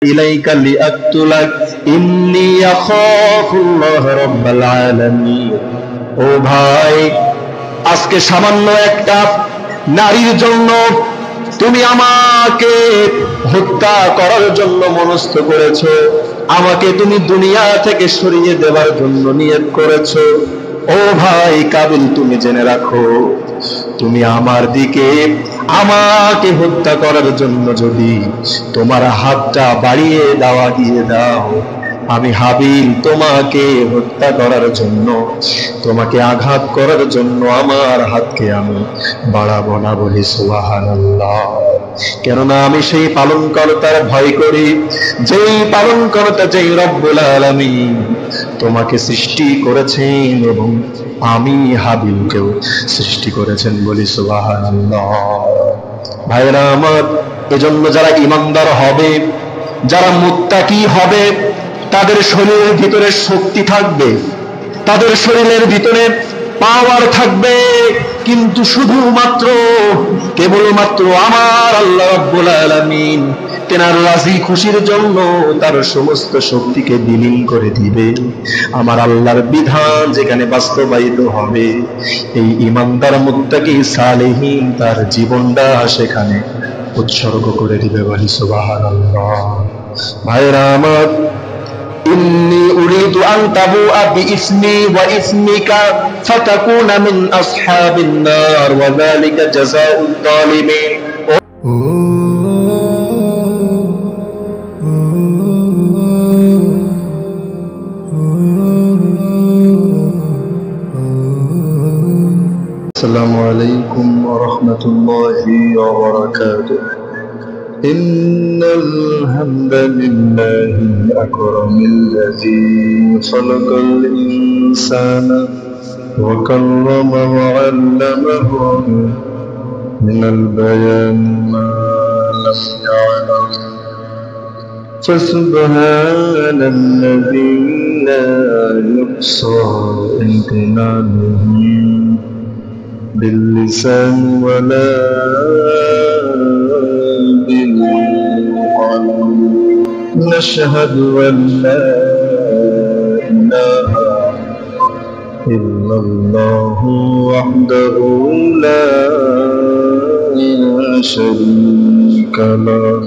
ইলাইকা লিআকতুলাক ইন্নী আখাফুল্লাহ রাব্বাল আলামিন। ও ভাই, আজকে সামান্য একটা নারীর জন্য তুমি আমাকে হত্যা করার জন্য মনস্থ করেছো, আমাকে তুমি দুনিয়া থেকে সরিয়ে দেওয়ার জন্য নিয়ত করেছো। ও ভাই কাবিল, তুমি জেনে রাখো, তুমি আমার দিকে আমাকে হত্যা করার জন্য যদি তোমার হাতটা বাড়িয়ে দাও, আমি হাবিল তোমাকে হত্যা করার জন্য, তোমাকে আঘাত করার জন্য আমার হাতকে আমি বাড়াবো না। বলি সুবহানাল্লাহ। কেননা আমি সেই পালনকর্তার ভয় করি, যেই পালনকর্তা, যেই রব্বুল আলামিন তোমাকে সৃষ্টি করেছেন এবং আমি হাবিলকেও সৃষ্টি করেছেন। বলি সুবহানাল্লাহ। ভাইরা আমার, এজন্য যারা ঈমানদার হবে, যারা মুত্তাকি হবে, তাদের শরীরের ভিতরে শক্তি থাকবে, তাদের শরীরের ভিতরে পাওয়ার থাকবে, কিন্তু শুধুমাত্র কেবলমাত্র আমার আল্লাহ রাব্বুল আলামিন তেনার রাজি খুশির জন্য তার সমস্ত শক্তিকে বিলীন করে দিবে। আমার আল্লাহর বিধান যেখানে বাস্তবায়িত হবে, এই ঈমানদার মুত্তাকি সালেহীন তার জীবনটা সেখানে উৎসর্গ করে দিবে। বলি সুবহানাল্লাহ। ভাইরা আমার, ইন্নী উরিদু আন তাবুআ বিইসমি ওয়া ইসমিকা ফাতাকুনা মিন আসহাবিন নার ওয়া যালিকা জাযাউল যালিমিন। আসসালামু আলাইকুম ওয়া রাহমাতুল্লাহি ওয়া বারাকাতুহু। إن الحمد لله الأكرم الذي خلق الإنسان وكرم وعلمه من البيان ما لم يعلم، فسبحان الذي لا يحصى امتنانه باللسان ولا نشهد أن لا إله إلا الله وحده لا شريك له،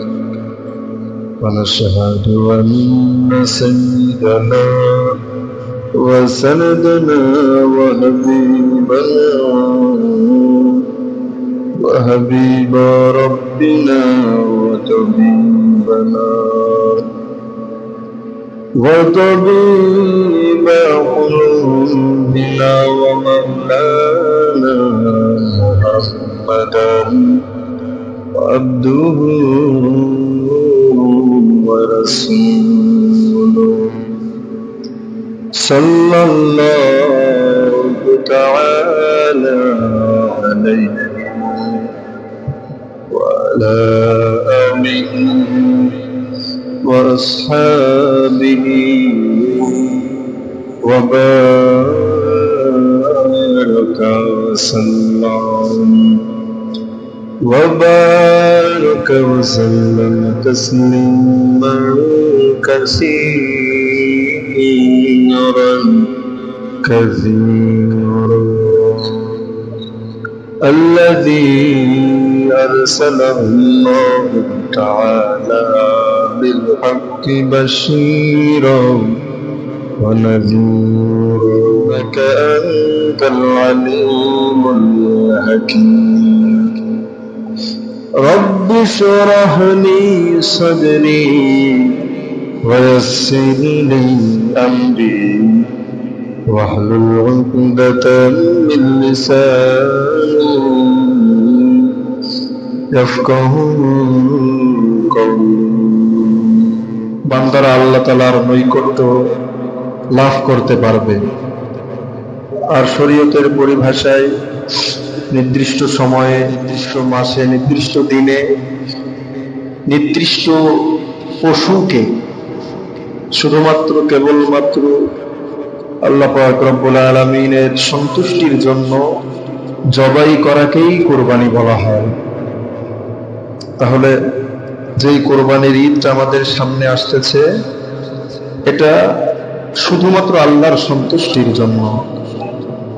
ونشهد أن سيدنا وسندنا وحبيب ربنا وطبيبنا وطبيب قلوبنا ومولانا محمدا عبده ورسوله، صلى الله تعالى عليه وعلى آله وأصحابه وبارك وسلم تسليما كثيرا الذي أرسله الله تعالى بالحق بشيرا ونذيرا، إنك أنت العليم الحكيم. رب اشرح لي صدري ويسر لي أمري واحلل عقدة من لساني يفقهوا قولي। বান্দারা আল্লাহ তাআলার নৈকট্য লাভ করতে পারবে। আর শরীয়তের পরিভাষায় নির্দিষ্ট সময়ে, নির্দিষ্ট মাসে, নির্দিষ্ট দিনে, নির্দিষ্ট পশুকে শুধুমাত্র কেবলমাত্র আল্লাহ পাক রব্বুল আলামিনের সন্তুষ্টির জন্য জবাই করাকেই কুরবানি বলা হয়। তাহলে যেই কোরবানির ঈদটা আমাদের সামনে আসতেছে, এটা শুধুমাত্র আল্লাহর সন্তুষ্টির জন্য।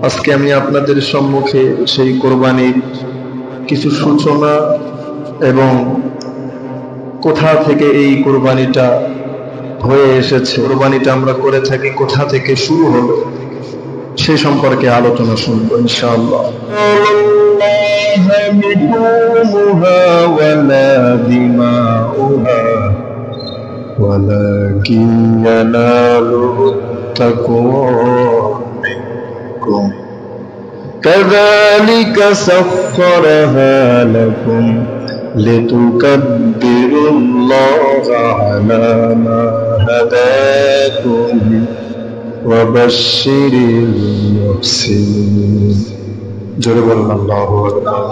আজকে আমি আপনাদের সম্মুখে সেই কোরবানির কিছু সূচনা এবং কোথা থেকে এই কোরবানিটা হয়ে এসেছে, কোরবানিটা আমরা করে থাকি কোথা থেকে শুরু হলো, সে সম্পর্কে আলোচনা শুনবো ইনশাআল্লাহ। ولكن يناله التقوى منكم كذلك سخرها لكم لتكبروا الله على ما هداكم وبشر المحسنين। জোরে বলুন আল্লাহু আকবার।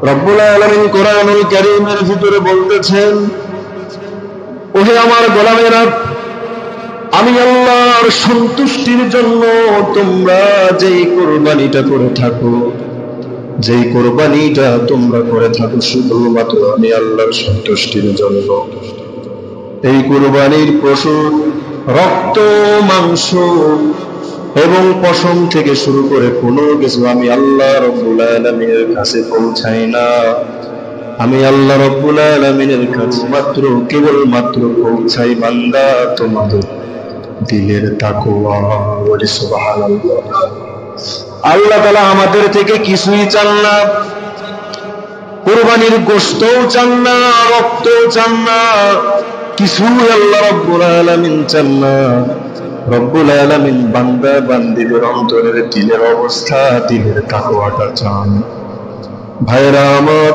রব্বুল আলামিন কোরআনুল কারীমের ভিতরে বলতেছেন, ওহে আমার গোলামেরা, আমি আল্লাহর সন্তুষ্টির জন্য তোমরা যেই কোরবানিটা করে থাকো, যেই কোরবানিটা তোমরা করে থাকো শুধুমাত্র আমি আল্লাহর সন্তুষ্টির জন্য। এই কোরবানির পশু রক্ত, মাংস এবং পশম থেকে শুরু করে কোনো কিছু আমি আল্লাহ রব্বুল আলামিনের কাছে পৌঁছাই না। আমি আল্লাহ রব্বুল আলামিনের কাছে মাত্র কেবলমাত্র পৌঁছাই বান্দা তোমাদের দিলের তাকওয়া। বলি সুবহানাল্লাহ। আল্লাহ তাআলা আমাদের থেকে কিছুই চান না, কুরবানির গোশতও চান না, রক্তও চান না, কিছুই আল্লাহ রব্বুল আলামিন চান না। রব্বুল আলামিন বান্দা বান্দীদের অন্তরের দিলের অবস্থা, দিলের তাকওয়াটা চান। ভাইরা আমার,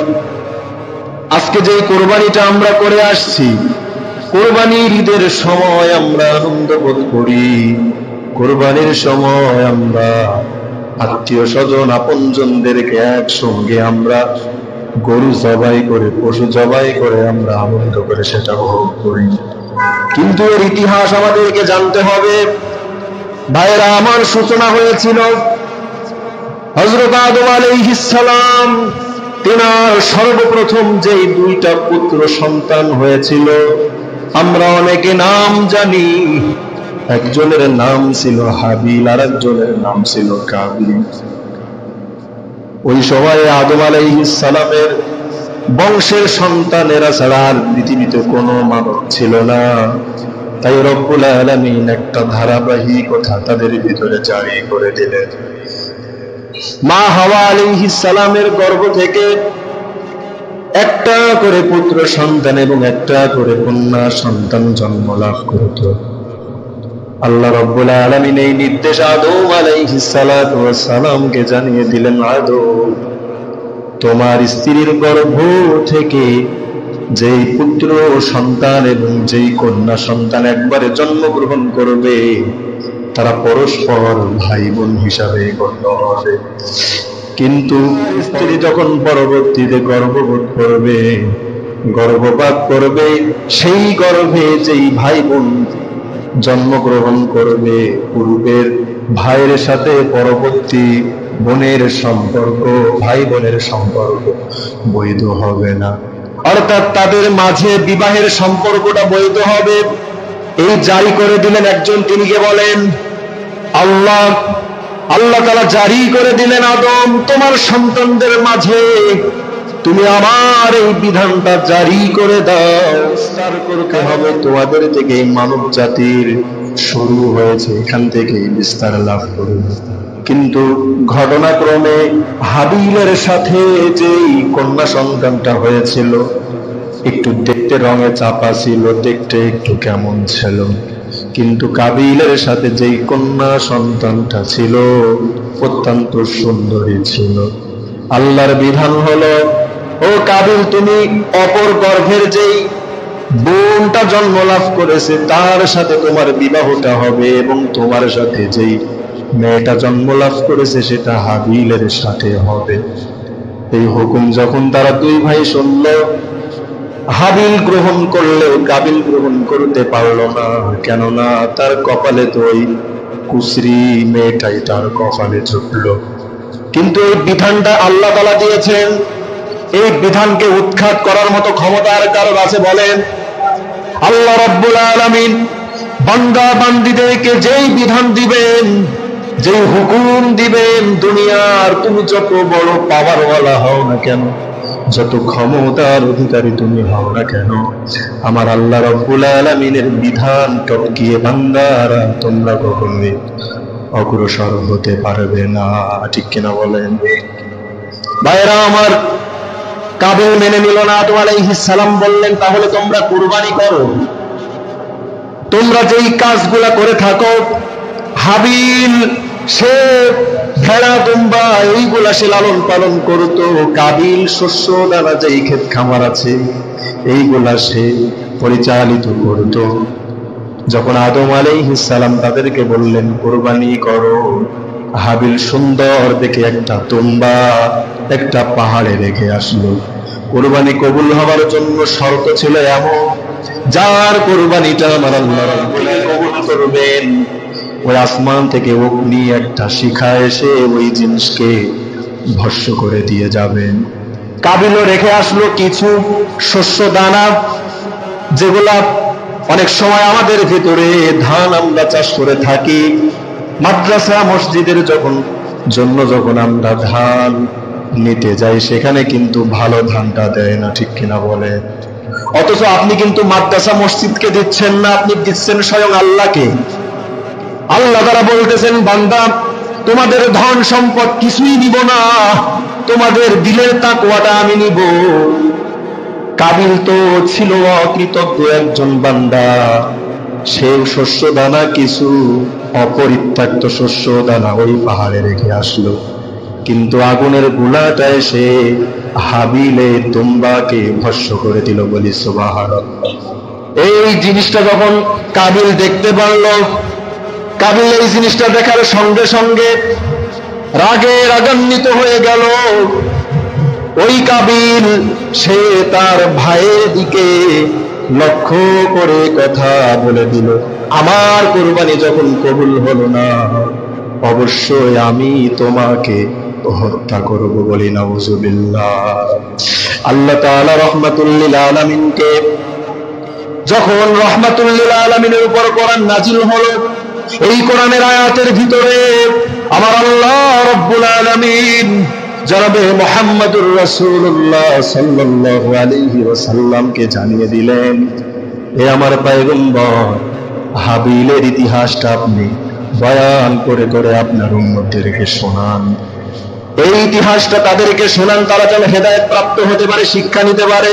আজকে যে কোরবানিটা আমরা করে আসছি, কোরবানির ঈদের সময় আমরা আনন্দ বোধ করি, কোরবানির সময় আমরা আত্মীয় স্বজন আপনজনদেরকে একসঙ্গে আমরা গরু জবাই করে, পশু জবাই করে আমরা আনন্দ করে সেটা ভোগ করি। কিন্তু এর ইতিহাস আমাদেরকে জানতে হবে। ভাইরা আমার, সূচনা হয়েছিল হযরত আদম আলাইহিস সালাম, তিনার সর্বপ্রথম যেই দুইটা পুত্র সন্তান হয়েছিল, আমরা অনেকে নাম জানি। একজনের নাম ছিল হাবিল, আর একজনের নাম ছিল কাবিল। ওই সময়ে আদম আলাইহিস সালামের বংশের সন্তানেরা ছাড়া আর পৃথিবীতে কোনো মানব ছিল না। তাই রব্বুল আলামিন একটা ধারাবাহিকতা তাদের ভিতরে জারি করে দিলেন। মা হাওয়া আলাইহিস সালামের গর্ভ থেকে একটা করে পুত্র সন্তান এবং একটা করে কন্যা সন্তান জন্ম লাভ করত। আল্লাহ রব্বুল আলামিন এই নির্দেশ আদম আলাইহিস সালাতু ওয়াস সালামকে জানিয়ে দিলেন, আদম, তোমার স্ত্রীর গর্ভ থেকে যেই পুত্র সন্তান এবং যেই কন্যা সন্তান একবারে জন্মগ্রহণ করবে, তারা পরস্পর ভাই বোন হিসাবে গণ্য হবে। কিন্তু স্ত্রী যখন পরবর্তীতে গর্ভবোধ করবে, গর্ভপাত করবে, সেই গর্ভে যেই ভাই বোন জন্মগ্রহণ করবে, পূর্বের ভাইয়ের সাথে পরবর্তী বোনের সম্পর্ক, ভাই বোনের সম্পর্ক বৈধ হবে না। অর্থাৎ তাদের মাঝে বিবাহের সম্পর্কটা বৈধ হবে। এই জারি করে দিলেন একজন, তিনি কে বলেন? আল্লাহ। আল্লাহ তাআলা জারি করে দিলেন, আদম, তোমার সন্তানদের মাঝে তুমি আমার এই বিধানটা জারি করে দাও, বিস্তার করতে হবে। তোমাদের থেকে মানব জাতির শুরু হয়েছে, এখান থেকে বিস্তার লাভ করবে। কিন্তু ঘটনাক্রমে হাবিলের সাথে যেই কন্যা সন্তানটা হয়েছিল, একটু দেখতে রঙে চাপা ছিল, দেখতে একটু কেমন ছিল। কিন্তু কাবিলের সাথে যেই কন্যা সন্তানটা ছিল, অত্যন্ত সুন্দরী ছিল। আল্লাহর বিধান হলো, ও কাবিল, তুমি অপর গর্ভের যেই বোনটা জন্ম লাভ করেছে তার সাথে তোমার বিবাহটা হবে, এবং তোমার সাথে যেই মেয়েটা জন্ম লাভ করেছে সেটা হাবিলের সাথে হবে। এই হুকুম যখন তারা দুই ভাই শুনল, হাবিল গ্রহণ করলেও কাবিল গ্রহণ করতে পারল না। কেননা তার কপালে তো ওই কুসরি মেয়েটাই তার কপালে জুটল। কিন্তু এই বিধানটা আল্লাহ তাআলা দিয়েছেন, এই বিধানকে উৎখাত করার মতো ক্ষমতা আর কারোর আছে বলেন? আল্লাহ রাব্বুল আলামিন বান্দা বান্দীদেরকে যেই বিধান দিবেন, যেই হুকুম দিবেন, দুনিয়ার তুমি যত বড় পাওয়ারওয়ালা হও না কেন, যত ক্ষমতার অধিকারী তুমি হও না কেন, আমার আল্লাহ রাব্বুল আলামিনের বিধান টপকিয়ে বান্দারা তোমরা কখনোই অগ্রসর হতে পারবে না। ঠিক কিনা বলেন? ভাইরা আমার, কাবিল মেনে নিল না, আদম আলাইহিস সালাম বললেন তাহলে তোমরা কুরবানি করো। তোমরা যেই কাজগুলা করে থাকো, হাবিল সে ভেড়া দুম্বা এইগুলা সে লালন পালন করতো, কাবিল শস্য দানা যেই ক্ষেত খামার আছে এইগুলা সে পরিচালিত করত। যখন আদম আলাইহিস সালাম তাদেরকে বললেন কুরবানি করো, হাবিল সুন্দর দেখে একটা দুম্বা একটা পাহাড়ে রেখে আসলো। কুরবানি কবুল হবার জন্য শর্ত ছিল এমন, যার কুরবানিটা আমার আল্লাহ রাব্বুল আলামিন কবুল করবেন, ওই আসমান থেকে অগ্নি একটা শিখা এসে ওই জিনিসকে ভস্য করে দিয়ে যাবেন। কাবিলও রেখে আসলো কিছু শস্য দানা, যেগুলা অনেক সময় আমাদের ভিতরে ধান আমরা চাষ করে থাকি, মাদ্রাসা মসজিদের যখন আমরা ধান নিতে যাই সেখানে কিন্তু ভালো ধানটা দেয় না। ঠিক কিনা বলে? অথচ আপনি কিন্তু মাদ্রাসা মসজিদকে দিচ্ছেন না, আপনি দিচ্ছেন স্বয়ং আল্লাহকে। আল্লাহ তাআলা বলতেছেন, বান্দা তোমাদের ধন সম্পদ কিছুই নিব না, তোমাদের দিলের তাকওয়াটা আমি নিব। কাবিল তো ছিল অকৃতজ্ঞ একজন বান্দা, সে শস্য দানা কিছু অপরিত্যক্ত শস্য দানা ওই পাহাড়ে রেখে আসলো, কিন্তু আগুনের গোলাটা এসে হাবিলের দুম্বাকে ভস্য করে দিল। বলি সুবহানাল্লাহ। এই জিনিসটা যখন কাবিল দেখতে পারল, কাবিল এই জিনিসটা দেখার সঙ্গে সঙ্গে রাগে রাগান্বিত হয়ে গেল। ওই কাবিল সে তার ভাইয়ের দিকে লক্ষ্য করে কথা বলে দিল, আমার কুরবানি যখন কবুল হলো না, অবশ্যই আমি তোমাকে হত্যা করব। বলি নাউযুবিল্লাহ। আল্লাহ তাআলা রাহমাতুল লিল আলামিনকে যখন রাহমাতুল লিল আলামিনের উপর কোরআন নাজিল হলো, এই কোরআনের আয়াতের ভিতরে আমার আল্লাহ রাব্বুল আলামিন জনাবে মুহাম্মদুর রাসূলুল্লাহ সাল্লাল্লাহু আলাইহি ওয়াসাল্লামকে জানিয়ে দিলেন, হে আমার পয়গম্বর, হাবিলের ইতিহাসটা আপনি বয়ান করে করে আপনার উম্মতদেরকে শোনান। এই ইতিহাসটা তাদেরকে শোনান, তারা যেন হেদায়েত প্রাপ্ত হতে পারে, শিক্ষা নিতে পারে।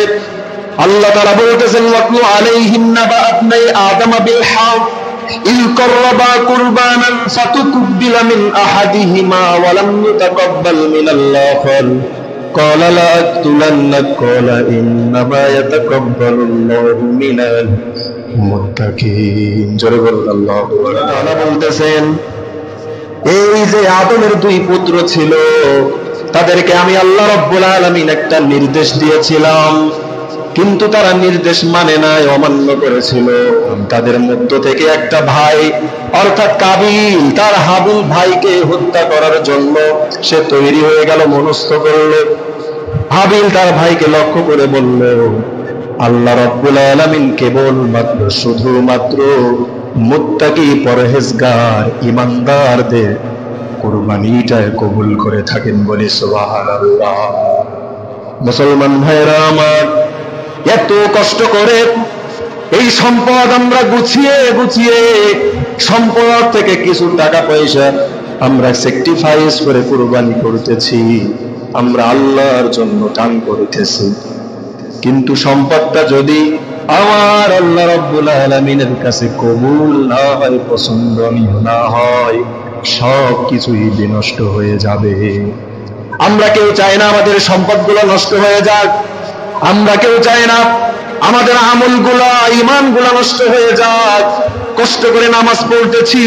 আল্লাহ তাআলা বলতেছেন, ওয়াতলু আলাইহিম নাবা আবনাই আদম বিল হক ইয করবা কুরবানান ফাতুকুব্বিলা মিন আহাদিহিমা ওয়া লাম ইউতাকাব্বাল মিনাল আখার ক্বালা লা আকতুলান্নাক ক্বালা ইন্নামা ইয়াতাকাব্বালুল্লাহু মিনাল মুত্তাকিন। জোরে বলুন আল্লাহু আকবার। আল্লাহ বলতেছেন, এই যে আদমের দুই পুত্র ছিল, তাদেরকে আমি আল্লাহ রাব্বুল আলামিন একটা নির্দেশ দিয়েছিলাম, কিন্তু তারা নির্দেশ মানে নাই, অমান্য করেছিল। তাদের মধ্য থেকে একটা ভাই অর্থাৎ কাবিল তার হাবিল ভাইকে হত্যা করার জন্য সে তৈরি হয়ে গেল, মনস্থ করল। হাবিল তার ভাইকে লক্ষ্য করে বলল, আল্লাহ রাব্বুল আলামিন কেবলমাত্র শুধুমাত্র মুত্তাকি পরহেজগার ঈমানদারদের কুরবানিটা কবুল করে থাকেন। বলি সুবহানাল্লাহ। মুসলমান ভাইরা আমার, এত কষ্ট করে এই সম্পদ আমরা গুছিয়ে গুছিয়ে সম্পদ থেকে কিছু টাকা পয়সা আমরা স্যাক্রিফাইস করে কুরবানি করতেছি, আমরা আল্লাহর জন্য দান করতেছি, কিন্তু সম্পদটা যদি আমার আল্লাহ রাব্বুল আলামিনের কাছে কবুল না হয়, পছন্দনীয় না হয়, সব কিছুই বিনষ্ট হয়ে যাবে। আমরা কেউ চাই না আমাদের সম্পদগুলো নষ্ট হয়ে যাক, আমরা কেউ চাই না আমাদের আমলগুলা ঈমানগুলা নষ্ট হয়ে যাক। কষ্ট করে নামাজ পড়তেছি,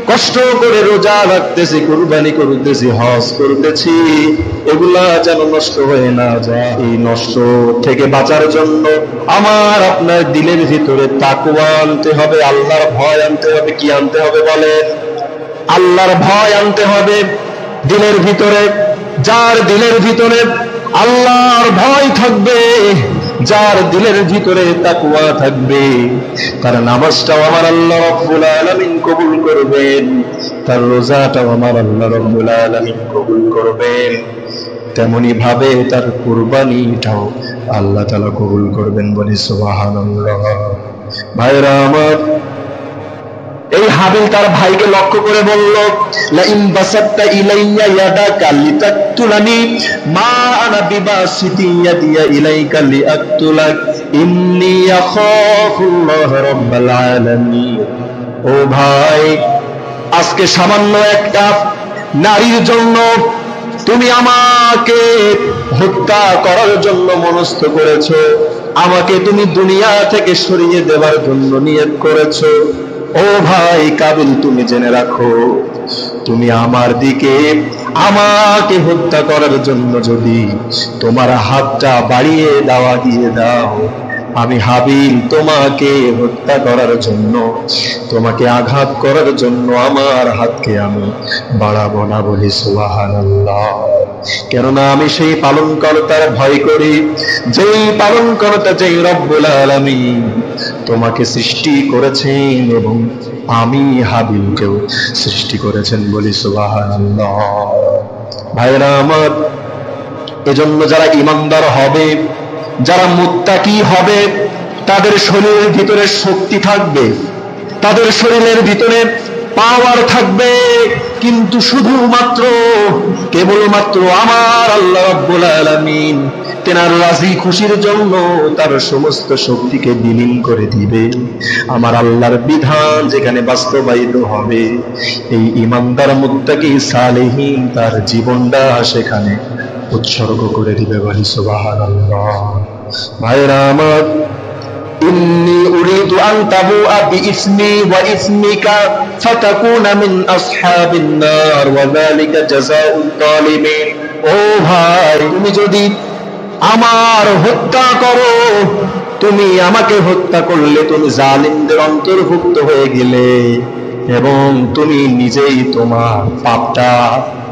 কষ্ট করে রোজা রাখতেছি, কুরবানি করতেছি, হজ করতেছি, এগুলা যেন নষ্ট হয়ে না যায়। এই নষ্ট থেকে বাঁচার জন্য আমার আপনার দিলের ভিতরে তাকওয়া আনতে হবে, আল্লাহর ভয় আনতে হবে। কি আনতে হবে বলেন? আল্লাহর ভয় আনতে হবে দিলের ভিতরে। যার দিলের ভিতরে আল্লাহর ভয় থাকবে, যার দিলের ভিতরে তাকওয়া থাকবে, তার নামাজটাও আমার আল্লাহ রাব্বুল আলামিন কবুল করবেন, তার রোজাটাও আমার আল্লাহ রাব্বুল আলামিন কবুল করবেন, তেমনি ভাবে তার কুরবানিটাও আল্লাহ তাআলা কবুল করবেন। বলি সুবহানাল্লাহ। ভাইরা আমার, এই হাবিল তার ভাইকে লক্ষ্য করে বলল, লা ইন বাসাত্তা ইলাইয়া ইয়াদাকা লিতাকতুলানি মা আনা বিবাসিতি ইয়াদিয়া ইলাইকা লিআকতুলাক ইন্নী আখাফুল্লাহ রাব্বাল আলামিন। ও ভাই, আজকে সামান্য একটা নারীর জন্য তুমি আমাকে হত্যা করার জন্য মনস্থ করেছো, আমাকে তুমি দুনিয়া থেকে সরিয়ে দেওয়ার জন্য নিয়ত করেছো। ও ভাই কাবিল, তুমি জেনে রাখো, তুমি আমার দিকে আমাকে হত্যা করার জন্য যদি তোমার হাতটা বাড়িয়ে দিয়ে দাও, আমি হাবিল তোমাকে হত্যা করার জন্য, তোমাকে আঘাত করার জন্য আমার হাতকে আমি বাড়াবো না। বলি সুবহানাল্লাহ। কেননা আমি সেই পালনকর্তার ভয় করি, যেই পালনকর্তা, যেই রব্বুল আলামিন তোমাকে সৃষ্টি করেছেন এবং আমি হাবিলকেও সৃষ্টি করেছেন। বলি সুবহানাল্লাহ। ভাইরা আমার, এজন্য যারা ঈমানদার হবে, যারা মুত্তাকি হবে, তাদের শরীরের ভিতরে শক্তি থাকবে, তাদের শরীরের ভিতরে পাওয়ার থাকবে, কিন্তু শুধুমাত্র কেবলমাত্র আমার আল্লাহ রাব্বুল আলামিন তেনার রাজি খুশির জন্য তার সমস্ত শক্তিকে বিলীন করে দিবে। আমার আল্লাহর বিধান যেখানে বাস্তবায়িত হবে, এই ঈমানদার মুত্তাকি সালেহীন তার জীবনটা সেখানে উৎসর্গ করে দিবে। বলি সুবহানাল্লাহ। ভাইরা আমার, ইন্নী উরিদু আন তাবুআ বিইসমি ওয়া ইসমিকা ফাতাকুনা মিন আসহাবিন নার ওয়া যালিকা জাযাউত তালিবিন। ও ভাই, তুমি যদি আমার হত্যা করো, তুমি আমাকে হত্যা করলে তুমি জালিমদের অন্তর্ভুক্ত হয়ে গেলে, এবং তুমি নিজেই তোমার পাপটা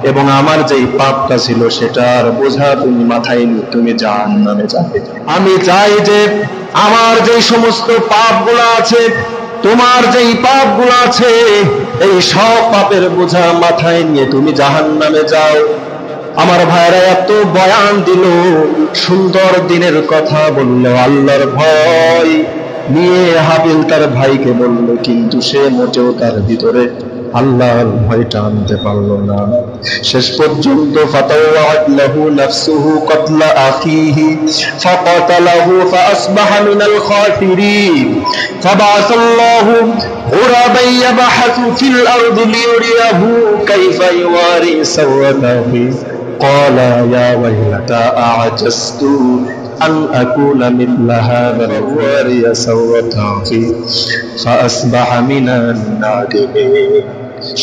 এবং আমার যেই পাপটা ছিল সেটার বোঝা তুমি মাথায় নিয়ে তুমি জাহান্নামে যাবে। আমি চাই যে আমার যেই সমস্ত পাপগুলো আছে, তোমার যেই পাপগুলো আছে, এই সব পাপের বোঝা মাথায় নিয়ে তুমি জাহান্নামে যাও। আমার ভাইরা এত বয়ান দিল, সুন্দর দিনের কথা বলল, আল্লাহর ভয় নিয়ে হাবিল তার ভাইকে বলল, কিন্তু সে মোটেও তার ভিতরে আল্লাহর ভয়টা আনতে পারল না। শেষ পর্যন্ত ফাতাওয়াত লাহু নাফসুহু কতলা আখিহি ফাকাতালাহু ফাসবাহা মিনাল খাসিরিন ফাবাসাল্লাহু গুরাবান ইয়াবহাসু ফিল আরদি লিউরিয়াহু কাইফা ইওয়ারি সাওয়াতাহু ক্বালা ইয়া ওয়াইলাতা আ'জাজতু আন আকুনা মিথলা হাযা ওয়ারি সাওয়াতাহু ফাসবাহা মিনান নাদিমিন।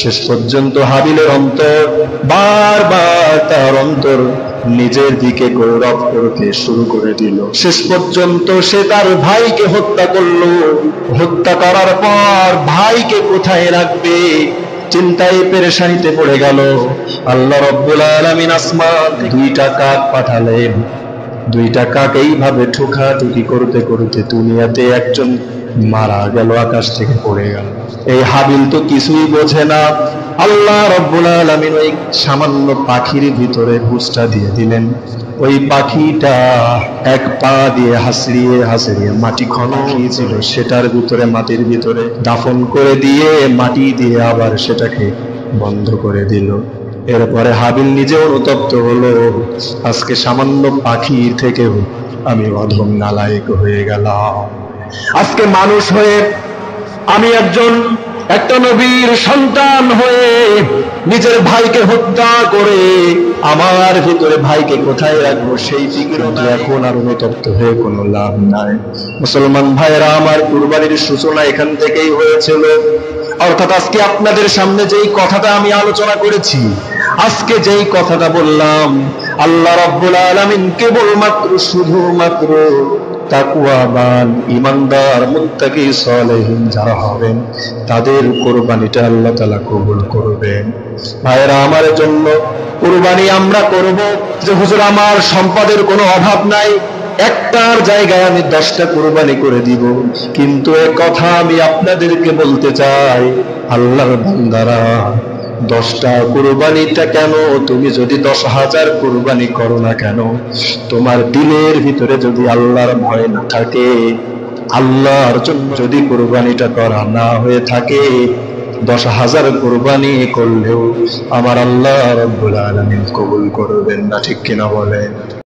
শেষ পর্যন্ত হাবিলের অন্তর বারবার তার অন্তর নিজের দিকে গৌরব করতে শুরু করে দিল। শেষ পর্যন্ত সে তার ভাইকে হত্যা করলো। হত্যা করার পর ভাইকে কোথায় রাখবে চিন্তায় পেরেশানিতে পড়ে গেল। আল্লাহ রাব্বুল আলামিন আসমান দুইটা কাক পাঠালেন। দুইটা কাক এইভাবে ঠোকাঠুকি করতে করতে দুনিয়াতে একজন মারা গেল, আকাশ থেকে পড়ে গেল। এই হাবিল তো কিছুই বোঝে না। আল্লাহ রাব্বুল আলামিন ওই সামান্য পাখির ভিতরে ঘুষটা দিয়ে দিলেন। ওই পাখিটা এক পা দিয়ে হাসড়িয়ে হাসড়িয়ে মাটি খনিয়েছিল, সেটার ভিতরে মাটির ভিতরে দাফন করে দিয়ে মাটি দিয়ে আবার সেটাকে বন্ধ করে দিল। এরপরে হাবিল নিজে অনুতপ্ত হলো, আজকে সামান্য পাখির থেকেও আমি অধম নালায়েক হয়ে গেলাম। আজকে মানুষ হয়ে আমি একটা নবীর সন্তান হয়ে নিজের ভাইকে হত্যা করে আমার ভিতরে ভাইকে কোথায় রাখবো সেই ফিকিরও এখন আর অনুতপ্ত হয়ে কোনো লাভ নাই। মুসলমান ভাইরা আমার, কুরবানির সূচনা এখান থেকেই হয়েছিল। অর্থাৎ আজকে আপনাদের সামনে যেই কথাটা আমি আলোচনা করেছি, আজকে যেই কথাটা বললাম, আল্লাহ রাব্বুল আলামিন কেবলমাত্র শুধুমাত্র তাকওয়াবান ঈমানদার মুত্তাকি সালেহিন যারা হবেন তাদের কুরবানিটা আল্লাহ তাআলা কবুল করবেন। ভাইরা আমার জন্য কুরবানি আমরা করব যে হুজুর আমার সম্পদের কোনো অভাব নাই, একটার জায়গায় আমি 10টা কুরবানি করে দিব। কিন্তু এক কথা আমি আপনাদেরকে বলতে চাই, আল্লাহর বান্দারা 10টা কুরবানিটা কেন, তুমি যদি 10,000 কুরবানি করো না কেন, তোমার দিলের ভিতরে যদি আল্লাহর ভয় না থাকে, আল্লাহর জন্য যদি কুরবানিটা করা না হয়ে থাকে, 10,000 কুরবানি করলেও আমার আল্লাহ রাব্বুল আলামিন কবুল করবেন না। ঠিক কিনা বলেন?